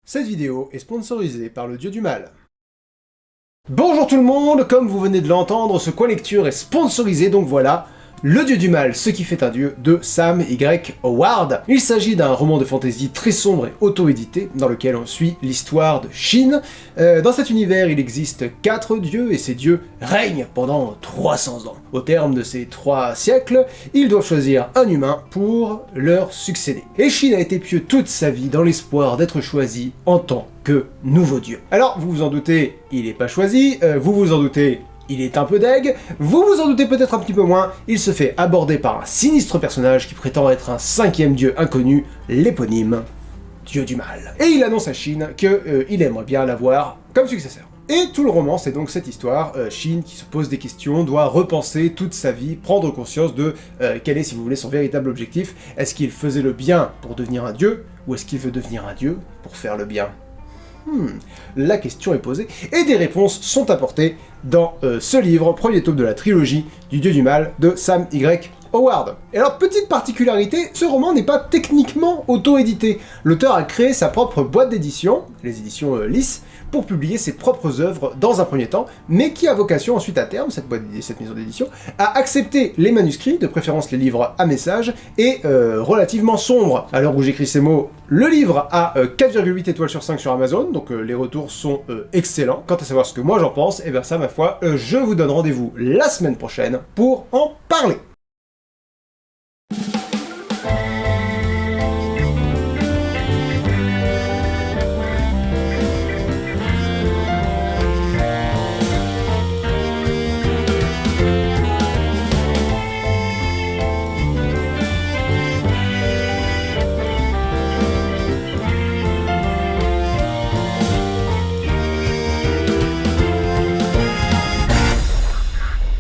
Cette vidéo est sponsorisée par le Dieu du Mal. Bonjour tout le monde, comme vous venez de l'entendre, ce coin lecture est sponsorisé, donc voilà, Le Dieu du Mal, ce qui fait un dieu, de Sam Y. Howard. Il s'agit d'un roman de fantasy très sombre et auto-édité, dans lequel on suit l'histoire de Shin. Dans cet univers, il existe 4 dieux, et ces dieux règnent pendant 300 ans. Au terme de ces 3 siècles, ils doivent choisir un humain pour leur succéder. Et Shin a été pieux toute sa vie dans l'espoir d'être choisi en tant que nouveau dieu. Alors, vous vous en doutez, il n'est pas choisi, vous vous en doutez, il est un peu deg, vous vous en doutez peut-être un petit peu moins, il se fait aborder par un sinistre personnage qui prétend être un 5e dieu inconnu, l'éponyme Dieu du Mal. Et il annonce à Shin qu'il aimerait bien l'avoir comme successeur. Et tout le roman, c'est donc cette histoire, Shin qui se pose des questions, doit repenser toute sa vie, prendre conscience de quel est, si vous voulez, son véritable objectif. Est-ce qu'il faisait le bien pour devenir un dieu, ou est-ce qu'il veut devenir un dieu pour faire le bien ? La question est posée, et des réponses sont apportées dans ce livre, premier tome de la trilogie du Dieu du Mal de Sam Y. Howard. Et alors, petite particularité, ce roman n'est pas techniquement auto-édité. L'auteur a créé sa propre boîte d'édition, les éditions Lys, pour publier ses propres œuvres dans un premier temps, mais qui a vocation ensuite à terme, cette maison d'édition, à accepter les manuscrits, de préférence les livres à message, et relativement sombres. À l'heure où j'écris ces mots, le livre a 4,8 étoiles sur 5 sur Amazon, donc les retours sont excellents. Quant à savoir ce que moi j'en pense, et bien ça, ma foi, je vous donne rendez-vous la semaine prochaine pour en parler.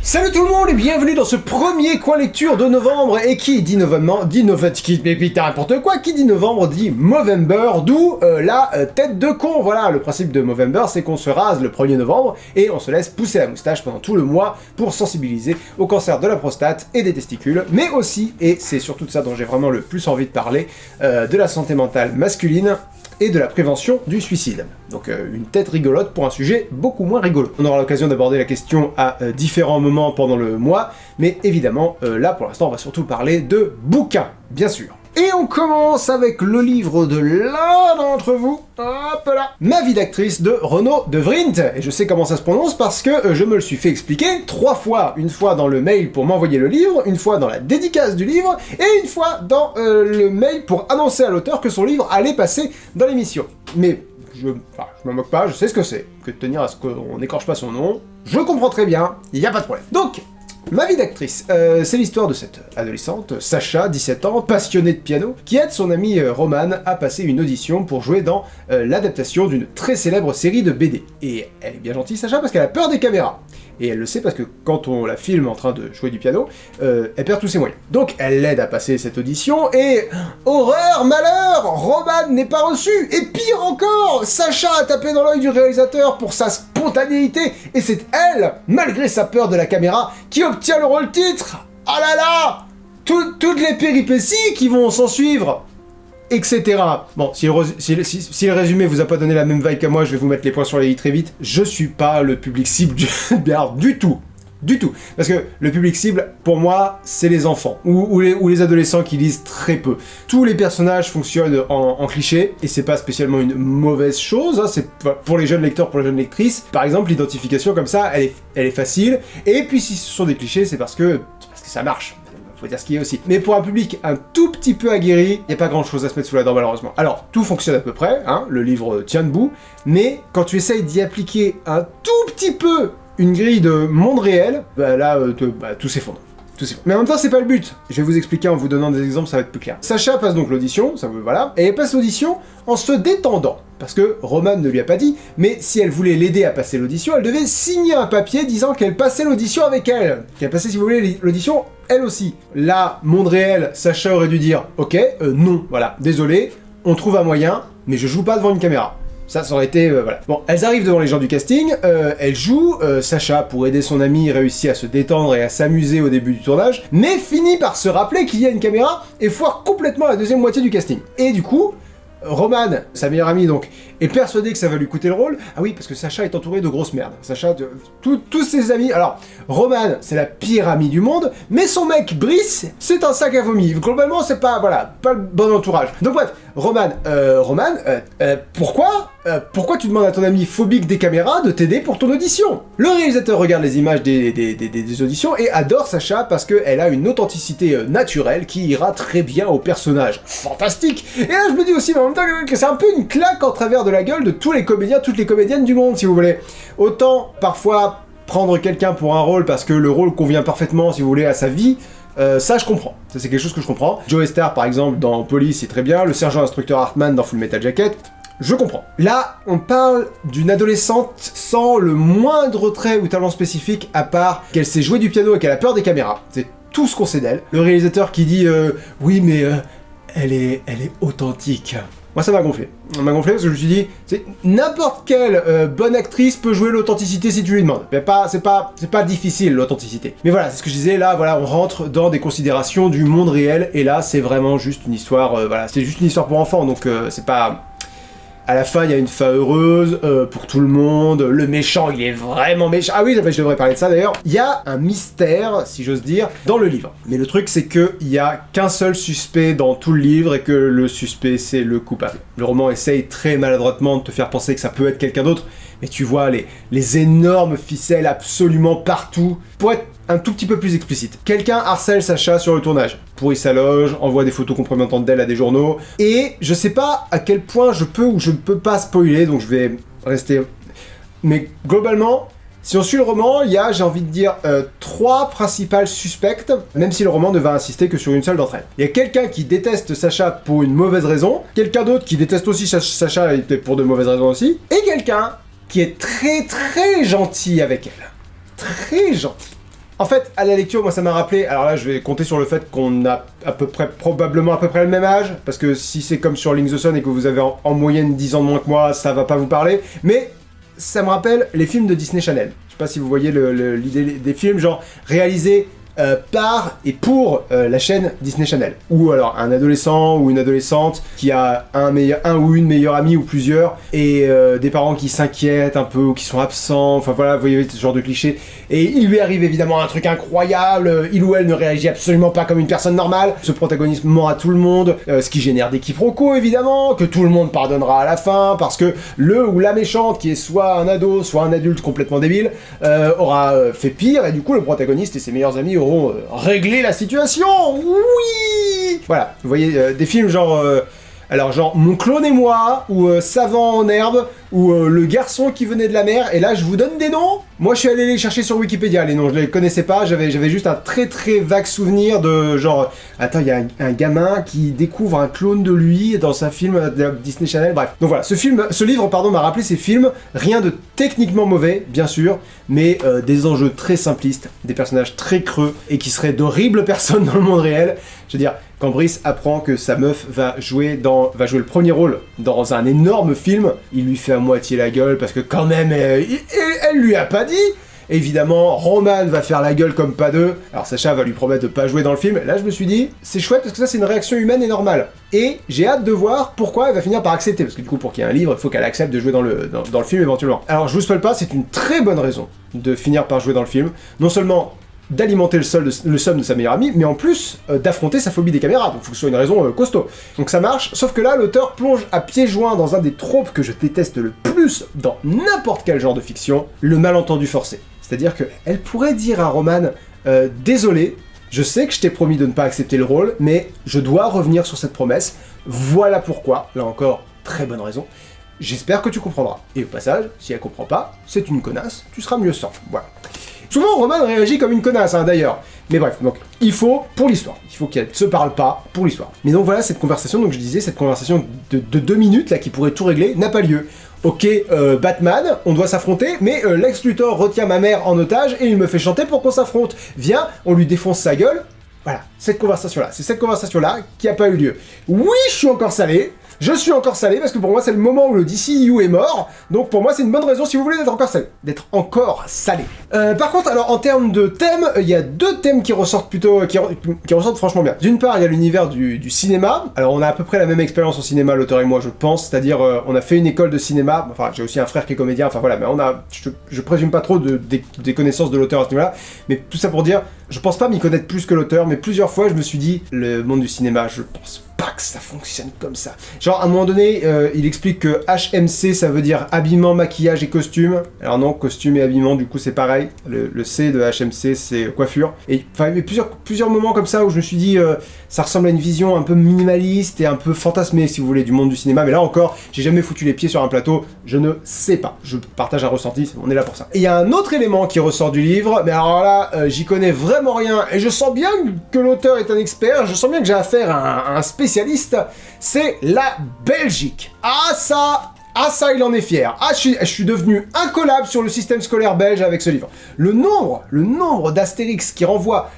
Salut tout le monde et bienvenue dans ce premier coin lecture de novembre, et qui dit novembre dit mais putain n'importe quoi, qui dit novembre dit Movember, d'où la tête de con. Voilà, le principe de Movember, c'est qu'on se rase le 1er novembre et on se laisse pousser la moustache pendant tout le mois pour sensibiliser au cancer de la prostate et des testicules, mais aussi, et c'est surtout de ça dont j'ai vraiment le plus envie de parler, de la santé mentale masculine et de la prévention du suicide. Donc une tête rigolote pour un sujet beaucoup moins rigolo. On aura l'occasion d'aborder la question à différents moments pendant le mois, mais évidemment, là pour l'instant on va surtout parler de bouquins, bien sûr. Et on commence avec le livre de l'un d'entre vous, hop là, Ma vie d'actrice de Renaud de Vrint. Et je sais comment ça se prononce parce que je me le suis fait expliquer 3 fois. Une fois dans le mail pour m'envoyer le livre, une fois dans la dédicace du livre, et une fois dans le mail pour annoncer à l'auteur que son livre allait passer dans l'émission. Mais je m'en moque pas, je sais ce que c'est, que de tenir à ce qu'on n'écorche pas son nom, je comprends très bien, il n'y a pas de problème. Donc, Ma vie d'actrice, c'est l'histoire de cette adolescente, Sacha, 17 ans, passionnée de piano, qui aide son amie Roman à passer une audition pour jouer dans l'adaptation d'une très célèbre série de BD. Et elle est bien gentille, Sacha, parce qu'elle a peur des caméras. Et elle le sait parce que quand on la filme en train de jouer du piano, elle perd tous ses moyens. Donc elle l'aide à passer cette audition, et horreur, malheur, Roman n'est pas reçu. Et pire encore, Sacha a tapé dans l'œil du réalisateur pour sa spontanéité, et c'est elle, malgré sa peur de la caméra, qui obtient le rôle titre. Ah là là, toutes les péripéties qui vont s'en suivre, etc. Bon, si le résumé vous a pas donné la même vibe qu'à moi, je vais vous mettre les points sur les i très vite. Je suis pas le public cible du tout. Du tout. Parce que le public cible, pour moi, c'est les enfants, ou les adolescents qui lisent très peu. Tous les personnages fonctionnent en cliché, et c'est pas spécialement une mauvaise chose, hein, c'est pour les jeunes lecteurs, pour les jeunes lectrices. Par exemple, l'identification comme ça, elle est facile, et puis si ce sont des clichés, c'est parce que ça marche. Faut dire ce qu'il y a aussi. Mais pour un public un tout petit peu aguerri, il n'y a pas grand chose à se mettre sous la dent malheureusement. Alors, tout fonctionne à peu près, hein, le livre tient debout, mais quand tu essayes d'y appliquer un tout petit peu une grille de monde réel, bah là, tout s'effondre. Mais en même temps, c'est pas le but. Je vais vous expliquer en vous donnant des exemples, ça va être plus clair. Sacha passe donc l'audition, voilà, et elle passe l'audition en se détendant. Parce que Roman ne lui a pas dit, mais si elle voulait l'aider à passer l'audition, elle devait signer un papier disant qu'elle passait l'audition avec elle. Qu'elle passait, si vous voulez, l'audition, elle aussi. Là, monde réel, Sacha aurait dû dire, ok, non, voilà, désolé, on trouve un moyen, mais je joue pas devant une caméra. Ça aurait été... voilà. Bon, elles arrivent devant les gens du casting, elles jouent, Sacha, pour aider son ami, réussit à se détendre et à s'amuser au début du tournage, mais finit par se rappeler qu'il y a une caméra et foire complètement la deuxième moitié du casting. Et du coup, Roman, sa meilleure amie donc, est persuadée que ça va lui coûter le rôle. Ah oui, parce que Sacha est entouré de grosses merdes. Sacha, tous ses amis... Alors, Roman, c'est la pire amie du monde, mais son mec, Brice, c'est un sac à vomi. Globalement, c'est pas, voilà, pas le bon entourage. Donc bref, Roman, pourquoi tu demandes à ton ami phobique des caméras de t'aider pour ton audition? Le réalisateur regarde les images des auditions et adore Sacha parce qu'elle a une authenticité naturelle qui ira très bien au personnage. Fantastique! Et là, je me dis aussi, mais en même temps, que c'est un peu une claque en travers de la gueule de tous les comédiens, toutes les comédiennes du monde, si vous voulez. Autant, parfois, prendre quelqu'un pour un rôle parce que le rôle convient parfaitement, si vous voulez, à sa vie, ça je comprends, ça c'est quelque chose que je comprends. Joe Star par exemple dans Police c'est très bien, le sergent instructeur Hartman dans Full Metal Jacket, je comprends. Là, on parle d'une adolescente sans le moindre trait ou talent spécifique à part qu'elle sait jouer du piano et qu'elle a peur des caméras. C'est tout ce qu'on sait d'elle. Le réalisateur qui dit oui mais elle est authentique. Moi ça m'a gonflé. Ça m'a gonflé parce que je me suis dit, n'importe quelle bonne actrice peut jouer l'authenticité si tu lui demandes. C'est pas difficile l'authenticité. Mais voilà, c'est ce que je disais, là voilà, on rentre dans des considérations du monde réel, et là c'est vraiment juste une histoire, voilà, c'est juste une histoire pour enfants, donc c'est pas... À la fin, il y a une fin heureuse pour tout le monde, le méchant, il est vraiment méchant. Ah oui, je devrais parler de ça d'ailleurs. Il y a un mystère, si j'ose dire, dans le livre. Mais le truc, c'est qu'il y a qu'un seul suspect dans tout le livre et que le suspect, c'est le coupable. Le roman essaye très maladroitement de te faire penser que ça peut être quelqu'un d'autre, mais tu vois les énormes ficelles absolument partout. Pour être un tout petit peu plus explicite, quelqu'un harcèle Sacha sur le tournage, pourrit sa loge, envoie des photos compromettantes d'elle à des journaux, et je sais pas à quel point je peux ou je ne peux pas spoiler, donc je vais rester... Mais globalement, si on suit le roman, il y a, j'ai envie de dire, 3 principales suspectes, même si le roman ne va insister que sur une seule d'entre elles. Il y a quelqu'un qui déteste Sacha pour une mauvaise raison, quelqu'un d'autre qui déteste aussi Sacha et pour de mauvaises raisons aussi, et quelqu'un qui est très très gentil avec elle. Très gentil. En fait, à la lecture, moi ça m'a rappelé, alors là je vais compter sur le fait qu'on a probablement à peu près le même âge, parce que si c'est comme sur Link the Sun et que vous avez en moyenne 10 ans de moins que moi, ça va pas vous parler, mais ça me rappelle les films de Disney Channel. Je sais pas si vous voyez l'idée des films, genre réalisés par et pour la chaîne Disney Channel. Ou alors un adolescent ou une adolescente qui a un ou une meilleure amie ou plusieurs, et des parents qui s'inquiètent un peu ou qui sont absents, enfin voilà, vous voyez ce genre de cliché. Et il lui arrive évidemment un truc incroyable, il ou elle ne réagit absolument pas comme une personne normale, ce protagoniste ment à tout le monde, ce qui génère des quiproquos évidemment, que tout le monde pardonnera à la fin, parce que le ou la méchante, qui est soit un ado, soit un adulte complètement débile, aura fait pire, et du coup le protagoniste et ses meilleurs amis auront réglé la situation. Oui. Voilà, vous voyez des films genre... alors genre Mon clone et moi, ou Savant en herbe, ou Le garçon qui venait de la mer, et là je vous donne des noms. Moi je suis allé les chercher sur Wikipédia, les noms, je les connaissais pas, j'avais juste un très très vague souvenir de genre... Attends, il y a un gamin qui découvre un clone de lui dans un film de Disney Channel, bref. Donc voilà, ce livre m'a rappelé ces films, rien de techniquement mauvais, bien sûr, mais des enjeux très simplistes, des personnages très creux, et qui seraient d'horribles personnes dans le monde réel. Je veux dire, quand Brice apprend que sa meuf va jouer le premier rôle dans un énorme film, il lui fait à moitié la gueule parce que quand même, elle lui a pas dit. Évidemment, Roman va faire la gueule comme pas deux. Alors Sacha va lui promettre de pas jouer dans le film. Là, je me suis dit, c'est chouette parce que ça, c'est une réaction humaine et normale. Et j'ai hâte de voir pourquoi elle va finir par accepter. Parce que du coup, pour qu'il y ait un livre, il faut qu'elle accepte de jouer dans le film éventuellement. Alors, je vous spoil pas, c'est une très bonne raison de finir par jouer dans le film. Non seulement d'alimenter le somme de sa meilleure amie, mais en plus d'affronter sa phobie des caméras, donc il faut que ce soit une raison costaud. Donc ça marche, sauf que là, l'auteur plonge à pieds joints dans un des tropes que je déteste le plus dans n'importe quel genre de fiction, le malentendu forcé. C'est-à-dire qu'elle pourrait dire à Roman, désolé, je sais que je t'ai promis de ne pas accepter le rôle, mais je dois revenir sur cette promesse, voilà pourquoi, là encore, très bonne raison, j'espère que tu comprendras. Et au passage, si elle comprend pas, c'est une connasse, tu seras mieux sans, voilà. Souvent, Roman réagit comme une connasse, hein, d'ailleurs. Mais bref, donc, il faut, pour l'histoire, il faut qu'elle se parle pas pour l'histoire. Mais donc voilà, cette conversation, donc je disais, cette conversation de 2 minutes, là, qui pourrait tout régler, n'a pas lieu. Ok, Batman, on doit s'affronter, mais Lex Luthor retient ma mère en otage et il me fait chanter pour qu'on s'affronte. Viens, on lui défonce sa gueule. Voilà, cette conversation-là, c'est cette conversation-là qui a pas eu lieu. Oui, je suis encore salé, Je suis encore salé parce que pour moi c'est le moment où le DCU est mort, donc pour moi c'est une bonne raison si vous voulez d'être encore salé. Par contre, alors en termes de thèmes, il y a deux thèmes qui ressortent plutôt, qui ressortent franchement bien. D'une part, il y a l'univers du cinéma. Alors on a à peu près la même expérience au cinéma, l'auteur et moi, je pense, c'est-à-dire on a fait une école de cinéma. Enfin, j'ai aussi un frère qui est comédien. Enfin voilà, mais je présume pas trop des connaissances de l'auteur à ce niveau-là, mais tout ça pour dire, je pense pas m'y connaître plus que l'auteur, mais plusieurs fois je me suis dit, le monde du cinéma, je pense pas que ça fonctionne comme ça. Genre, à un moment donné, il explique que HMC, ça veut dire habillement, maquillage et costume. Alors non, costume et habillement, du coup, c'est pareil. Le C de HMC, c'est coiffure. Et enfin, il y a plusieurs moments comme ça où je me suis dit, ça ressemble à une vision un peu minimaliste et un peu fantasmée, si vous voulez, du monde du cinéma. Mais là encore, j'ai jamais foutu les pieds sur un plateau, je ne sais pas. Je partage un ressenti, on est là pour ça. Et il y a un autre élément qui ressort du livre, mais alors là, j'y connais vraiment rien, et je sens bien que l'auteur est un expert, je sens bien que j'ai affaire à un spécialiste, c'est la Belgique. Ah ça, il en est fier. Ah, je suis devenu incollable sur le système scolaire belge avec ce livre. Le nombre d'astérisques qui renvoie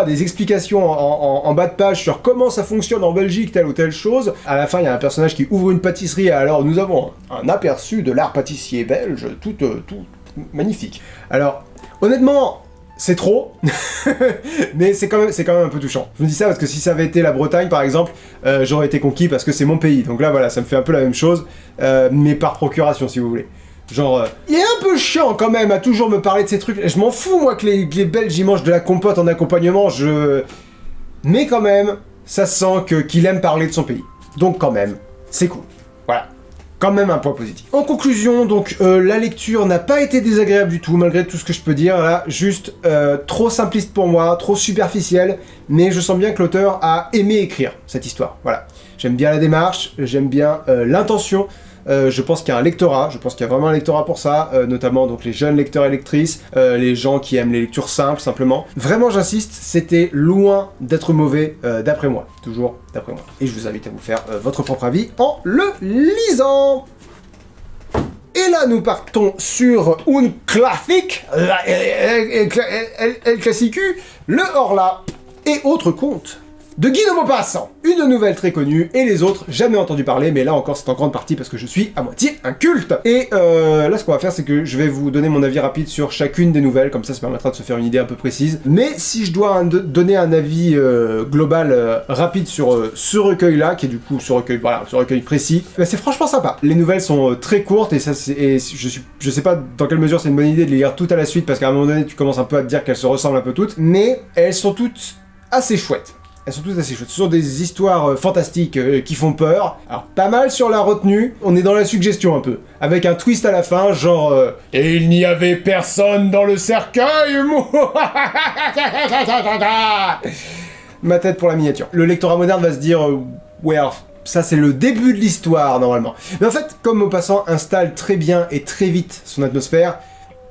des explications en bas de page sur comment ça fonctionne en Belgique, telle ou telle chose. À la fin, il y a un personnage qui ouvre une pâtisserie, et alors nous avons un aperçu de l'art pâtissier belge, tout magnifique. Alors, honnêtement, c'est trop, mais c'est quand même un peu touchant. Je me dis ça parce que si ça avait été la Bretagne, par exemple, j'aurais été conquis parce que c'est mon pays. Donc là, voilà, ça me fait un peu la même chose, mais par procuration, si vous voulez. Genre, il est un peu chiant quand même à toujours me parler de ces trucs. Je m'en fous, moi, que les Belges, ils mangent de la compote en accompagnement, mais quand même, ça sent qu'il aime parler de son pays. Donc quand même, c'est cool. Voilà. Quand même un point positif. En conclusion, donc, la lecture n'a pas été désagréable du tout, malgré tout ce que je peux dire, là, juste trop simpliste pour moi, trop superficiel, mais je sens bien que l'auteur a aimé écrire cette histoire, voilà. J'aime bien la démarche, j'aime bien l'intention, je pense qu'il y a un lectorat, je pense qu'il y a vraiment un lectorat pour ça, notamment donc les jeunes lecteurs et lectrices, les gens qui aiment les lectures simples, simplement. Vraiment, j'insiste, c'était loin d'être mauvais, d'après moi, toujours d'après moi. Et je vous invite à vous faire votre propre avis en le lisant. Et là, nous partons sur un classique, El Classicu, le Horla et autres contes de Guy de Maupassant, une nouvelle très connue, et les autres, jamais entendu parler, mais là encore c'est en grande partie parce que je suis à moitié un culte. Et là ce qu'on va faire, c'est que je vais vous donner mon avis rapide sur chacune des nouvelles, comme ça permettra de se faire une idée un peu précise. Mais si je dois donner un avis global rapide sur ce recueil-là, qui est du coup ce recueil précis, bah, c'est franchement sympa. Les nouvelles sont très courtes, et je sais pas dans quelle mesure c'est une bonne idée de les lire toutes à la suite, parce qu'à un moment donné tu commences un peu à te dire qu'elles se ressemblent un peu toutes, mais elles sont toutes assez chouettes. Elles sont toutes assez chouettes. Ce sont des histoires fantastiques qui font peur. Alors, pas mal sur la retenue. On est dans la suggestion un peu. Avec un twist à la fin, genre... Et il n'y avait personne dans le cercueil. Ma tête pour la miniature. Le lectorat moderne va se dire... ouais, alors, ça c'est le début de l'histoire, normalement. Mais en fait, comme Maupassant installe très bien et très vite son atmosphère...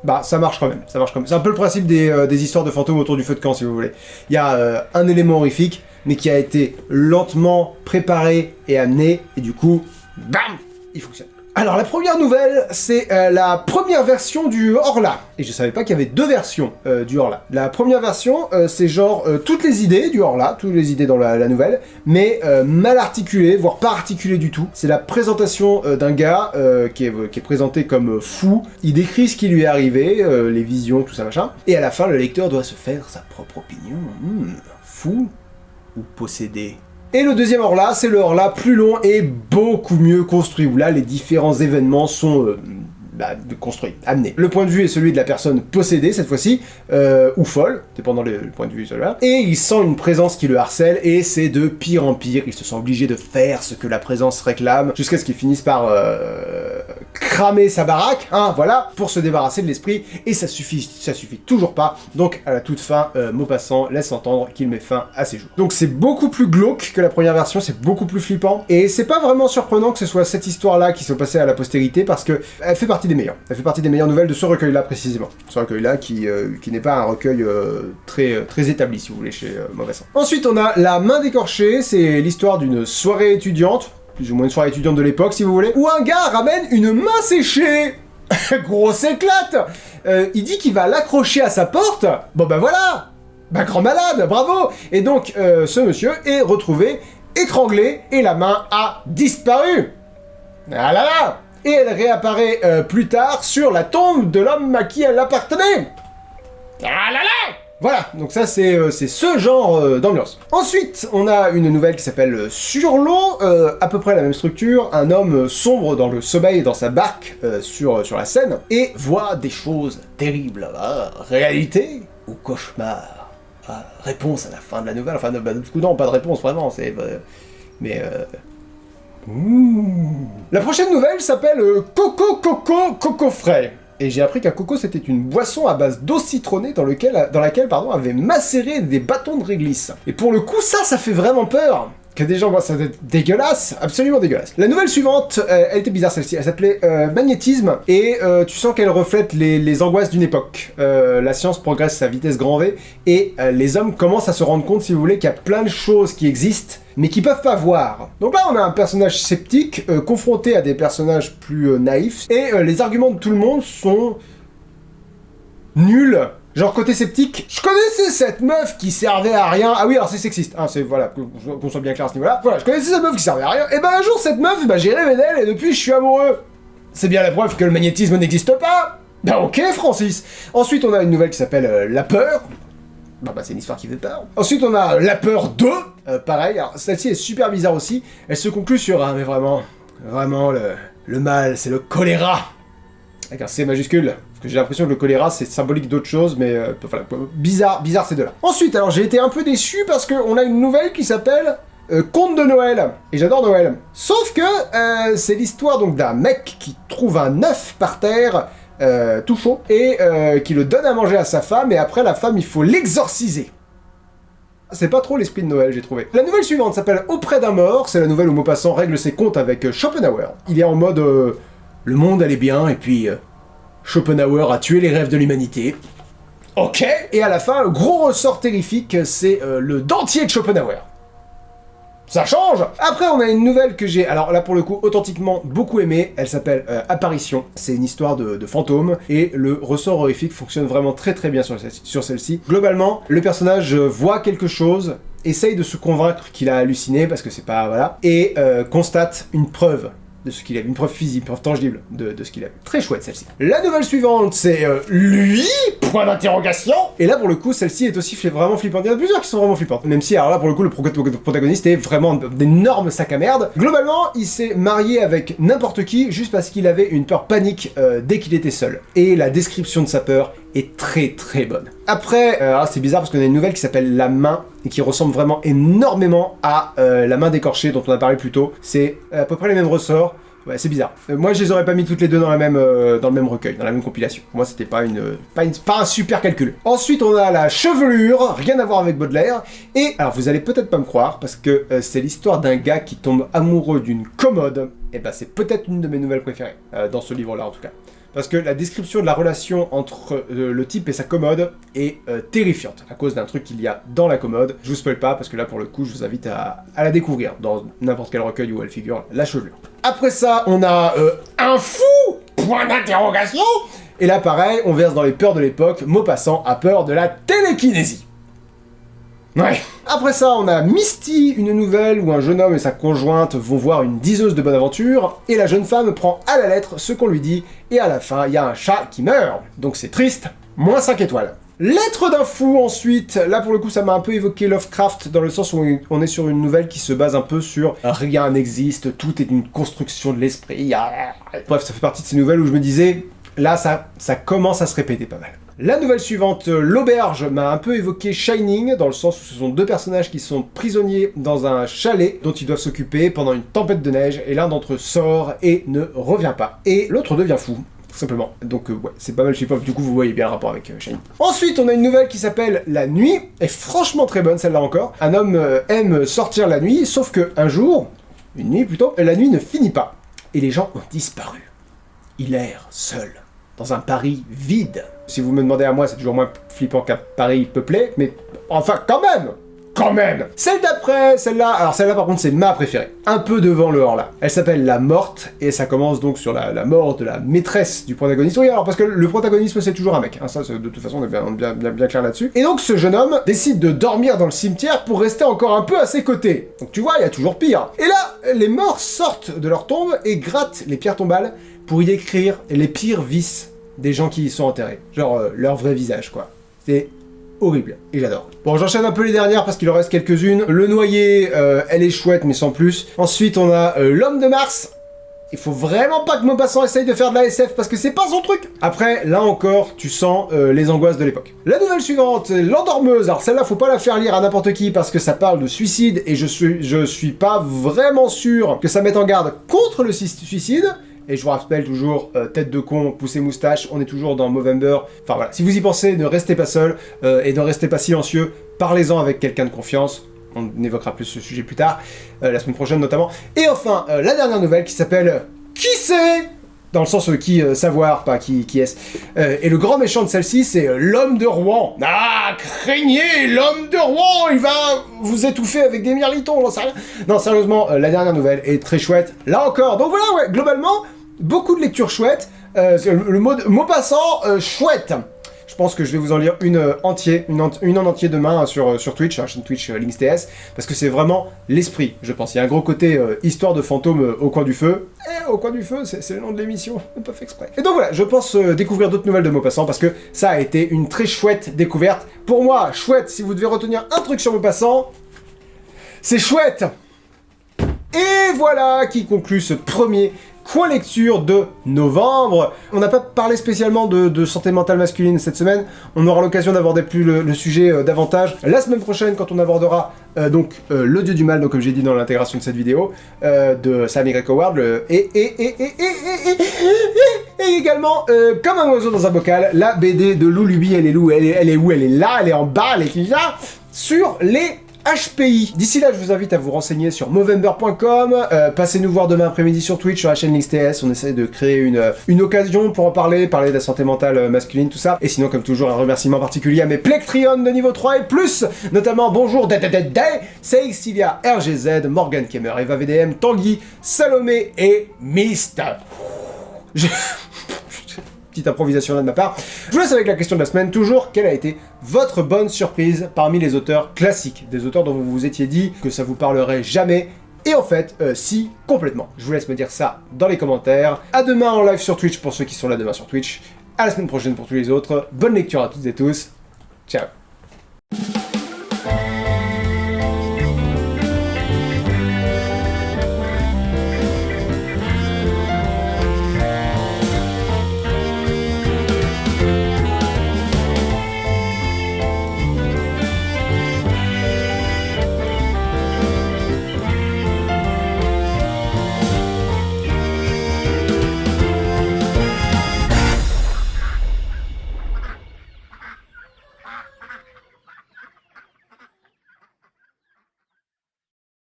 bah ça marche quand même, C'est un peu le principe des histoires de fantômes autour du feu de camp, si vous voulez. Il y a un élément horrifique, mais qui a été lentement préparé et amené, et du coup, bam, il fonctionne. Alors la première nouvelle, c'est la première version du Horla. Et je savais pas qu'il y avait deux versions du Horla. La première version, c'est genre toutes les idées du Horla, toutes les idées dans la nouvelle, mais mal articulées, voire pas articulées du tout. C'est la présentation d'un gars qui est présenté comme fou. Il décrit ce qui lui est arrivé, les visions, tout ça machin. Et à la fin, le lecteur doit se faire sa propre opinion. Fou ou possédé ? Et le deuxième Horla, c'est le Horla plus long et beaucoup mieux construit, où là les différents événements sont construits, amenés. Le point de vue est celui de la personne possédée cette fois-ci, ou folle, dépendant le point de vue de celui-là, et il sent une présence qui le harcèle, et c'est de pire en pire, il se sent obligé de faire ce que la présence réclame, jusqu'à ce qu'il finisse par cramer sa baraque, hein, voilà, pour se débarrasser de l'esprit, et ça suffit toujours pas, donc à la toute fin, Maupassant laisse entendre qu'il met fin à ses jours. Donc c'est beaucoup plus glauque que la première version, c'est beaucoup plus flippant, et c'est pas vraiment surprenant que ce soit cette histoire-là qui soit passée à la postérité, parce que elle fait partie des meilleures. Elle fait partie des meilleures nouvelles de ce recueil-là précisément. Ce recueil-là qui n'est pas un recueil très établi, si vous voulez, chez Maupassant. Ensuite, on a La main d'écorché, c'est l'histoire d'une soirée étudiante, plus ou moins une soirée étudiante de l'époque, si vous voulez, où un gars ramène une main séchée. Grosse éclate. Il dit qu'il va l'accrocher à sa porte. Bon bah voilà. Bah grand malade, bravo. Et donc, ce monsieur est retrouvé étranglée et la main a disparu. Ah là là. Et elle réapparaît plus tard sur la tombe de l'homme à qui elle appartenait. Ah là là. Voilà, donc ça c'est ce genre d'ambiance. Ensuite, on a une nouvelle qui s'appelle Sur l'eau, à peu près la même structure. Un homme sombre dans le sommeil dans sa barque sur la Seine et voit des choses terribles. Réalité ou cauchemar? Réponse à la fin de la nouvelle. Enfin, du coup non, pas de réponse vraiment, c'est... La prochaine nouvelle s'appelle Coco Frais. Et j'ai appris qu'un coco c'était une boisson à base d'eau citronnée dans laquelle avaient macéré des bâtons de réglisse. Et pour le coup ça fait vraiment peur. Que des gens voient ça dégueulasse, absolument dégueulasse. La nouvelle suivante, elle était bizarre celle-ci, elle s'appelait Magnétisme, et tu sens qu'elle reflète les angoisses d'une époque. La science progresse à vitesse grand V, et les hommes commencent à se rendre compte, si vous voulez, qu'il y a plein de choses qui existent, mais qu'ils peuvent pas voir. Donc là, on a un personnage sceptique, confronté à des personnages plus naïfs, et les arguments de tout le monde sont... nuls. Genre côté sceptique, je connaissais cette meuf qui servait à rien. Ah oui, alors c'est sexiste. Ah, c'est voilà, qu'on soit bien clair à ce niveau-là. Voilà, je connaissais cette meuf qui servait à rien. Et ben un jour cette meuf, j'ai rêvé d'elle et depuis je suis amoureux. C'est bien la preuve que le magnétisme n'existe pas. Bah ok Francis. Ensuite on a une nouvelle qui s'appelle La Peur. Bah c'est une histoire qui fait peur. Ensuite on a La Peur 2. Pareil, alors celle-ci est super bizarre aussi. Elle se conclut sur mais vraiment le mal, c'est le choléra. Avec un C majuscule. Parce que j'ai l'impression que le choléra c'est symbolique d'autre chose, mais voilà, bizarre ces deux-là. Ensuite, alors j'ai été un peu déçu parce qu'on a une nouvelle qui s'appelle Conte de Noël. Et j'adore Noël. Sauf que c'est l'histoire donc d'un mec qui trouve un œuf par terre, tout chaud, et qui le donne à manger à sa femme, et après la femme il faut l'exorciser. C'est pas trop l'esprit de Noël, j'ai trouvé. La nouvelle suivante s'appelle Auprès d'un mort, c'est la nouvelle où Maupassant règle ses comptes avec Schopenhauer. Il est en mode le monde allait bien, et puis Schopenhauer a tué les rêves de l'humanité. Ok. Et à la fin, le gros ressort terrifique, c'est le dentier de Schopenhauer. Ça change. Après, on a une nouvelle que j'ai, alors là pour le coup, authentiquement beaucoup aimée. Elle s'appelle Apparition. C'est une histoire de fantôme, et le ressort horrifique fonctionne vraiment très très bien sur celle-ci. Globalement, le personnage voit quelque chose, essaye de se convaincre qu'il a halluciné, parce que c'est pas... voilà, et constate une preuve de ce qu'il a vu, une preuve physique, une preuve tangible de ce qu'il a vu. Très chouette celle-ci. La nouvelle suivante, c'est lui, point d'interrogation. Et là pour le coup, celle-ci est aussi vraiment flippante. Il y en a plusieurs qui sont vraiment flippantes. Même si alors là pour le coup, le protagoniste est vraiment d'énormes sacs à merde. Globalement, il s'est marié avec n'importe qui juste parce qu'il avait une peur panique dès qu'il était seul. Et la description de sa peur est très très bonne. Après, c'est bizarre parce qu'on a une nouvelle qui s'appelle La Main et qui ressemble vraiment énormément à La Main d'écorché dont on a parlé plus tôt. C'est à peu près les mêmes ressorts. Ouais, c'est bizarre. Moi, je les aurais pas mis toutes les deux dans le même recueil, dans la même compilation. Pour moi, c'était pas un super calcul. Ensuite, on a La Chevelure, rien à voir avec Baudelaire. Et alors, vous allez peut-être pas me croire parce que c'est l'histoire d'un gars qui tombe amoureux d'une commode. Et ben, c'est peut-être une de mes nouvelles préférées dans ce livre-là, en tout cas. Parce que la description de la relation entre le type et sa commode est terrifiante, à cause d'un truc qu'il y a dans la commode. Je vous spoil pas, parce que là, pour le coup, je vous invite à la découvrir, dans n'importe quel recueil où elle figure, La Chevelure. Après ça, on a un fou, point d'interrogation. Et là, pareil, on verse dans les peurs de l'époque, Maupassant a peur de la télékinésie. Ouais. Après ça, on a Misty, une nouvelle où un jeune homme et sa conjointe vont voir une diseuse de bonne aventure, et la jeune femme prend à la lettre ce qu'on lui dit, et à la fin, il y a un chat qui meurt. Donc c'est triste, moins 5 étoiles. Lettre d'un fou ensuite, là pour le coup ça m'a un peu évoqué Lovecraft, dans le sens où on est sur une nouvelle qui se base un peu sur rien n'existe, tout est une construction de l'esprit. Bref, ça fait partie de ces nouvelles où je me disais, là ça commence à se répéter pas mal. La nouvelle suivante, L'Auberge, m'a un peu évoqué Shining, dans le sens où ce sont deux personnages qui sont prisonniers dans un chalet dont ils doivent s'occuper pendant une tempête de neige, et l'un d'entre eux sort et ne revient pas. Et l'autre devient fou, tout simplement. Donc ouais, c'est pas mal flippant, du coup vous voyez bien le rapport avec Shining. Ensuite, on a une nouvelle qui s'appelle La Nuit, et franchement très bonne celle-là encore. Un homme aime sortir la nuit, sauf que un jour, une nuit plutôt, la nuit ne finit pas, et les gens ont disparu. Il erre seul, dans un Paris vide. Si vous me demandez à moi, c'est toujours moins flippant qu'un Paris peuplé, mais enfin, quand même, quand même. Celle d'après, celle-là, alors celle-là par contre c'est ma préférée, un peu devant le Horla. Elle s'appelle La Morte, et ça commence donc sur la mort de la maîtresse du protagoniste. Oui, alors parce que le protagonisme c'est toujours un mec, hein, ça de toute façon on est bien clair là-dessus. Et donc ce jeune homme décide de dormir dans le cimetière pour rester encore un peu à ses côtés. Donc tu vois, il y a toujours pire. Et là, les morts sortent de leur tombe et grattent les pierres tombales pour y écrire les pires vices des gens qui y sont enterrés. Genre leur vrai visage, quoi. C'est horrible, et j'adore. Bon, j'enchaîne un peu les dernières parce qu'il en reste quelques-unes. Le Noyer, elle est chouette, mais sans plus. Ensuite, on a L'Homme de Mars. Il faut vraiment pas que Maupassant essaye de faire de la SF parce que c'est pas son truc. Après, là encore, tu sens les angoisses de l'époque. La nouvelle suivante, L'Endormeuse. Alors celle-là, faut pas la faire lire à n'importe qui parce que ça parle de suicide et je suis pas vraiment sûr que ça mette en garde contre le suicide. Et je vous rappelle toujours, tête de con, poussez moustache, on est toujours dans Movember. Enfin voilà, si vous y pensez, ne restez pas seul et ne restez pas silencieux. Parlez-en avec quelqu'un de confiance. On évoquera plus ce sujet plus tard, la semaine prochaine notamment. Et enfin, la dernière nouvelle qui s'appelle Qui c'est ? Dans le sens qui savoir, pas qui est-ce. Et le grand méchant de celle-ci, c'est l'homme de Rouen. Ah, craignez, l'homme de Rouen, il va vous étouffer avec des mirlitons, j'en sais rien. Non, sérieusement, la dernière nouvelle est très chouette. Là encore, donc voilà, ouais, globalement, beaucoup de lectures chouettes. Le mot passant, chouette. Je pense que je vais vous en lire une en entier demain sur Twitch, sur la chaîne Twitch LinksTS, parce que c'est vraiment l'esprit, je pense. Il y a un gros côté histoire de fantômes au coin du feu. Et au coin du feu, c'est le nom de l'émission, on pas fait exprès. Et donc voilà, je pense découvrir d'autres nouvelles de Maupassant, parce que ça a été une très chouette découverte. Pour moi, chouette, si vous devez retenir un truc sur Maupassant, c'est chouette. Et voilà qui conclut ce premier Coin Lecture de novembre. On n'a pas parlé spécialement de santé mentale masculine cette semaine, on aura l'occasion d'aborder plus le sujet davantage la semaine prochaine quand on abordera donc Le Dieu du Mal, donc comme j'ai dit dans l'intégration de cette vidéo, de Sam Y. Howard, et également Comme un oiseau dans un bocal, la BD de Lou Luby. Elle est où ? Elle est où ? Elle est là, elle est en bas, elle est là, sur les HPI. D'ici là, je vous invite à vous renseigner sur Movember.com, passez nous voir demain après-midi sur Twitch, sur la chaîne LinksTS, on essaie de créer une occasion pour en parler de la santé mentale masculine, tout ça. Et sinon, comme toujours, un remerciement particulier à mes Plectrions de niveau 3 et plus, notamment bonjour Seixilia, RGZ, Morgan Kemer, Eva VDM, Tanguy, Salomé et Mist. Petite improvisation là de ma part. Je vous laisse avec la question de la semaine, toujours, quelle a été votre bonne surprise parmi les auteurs classiques, des auteurs dont vous vous étiez dit que ça vous parlerait jamais, et en fait, si, complètement. Je vous laisse me dire ça dans les commentaires. À demain en live sur Twitch pour ceux qui sont là demain sur Twitch, à la semaine prochaine pour tous les autres, bonne lecture à toutes et tous, ciao.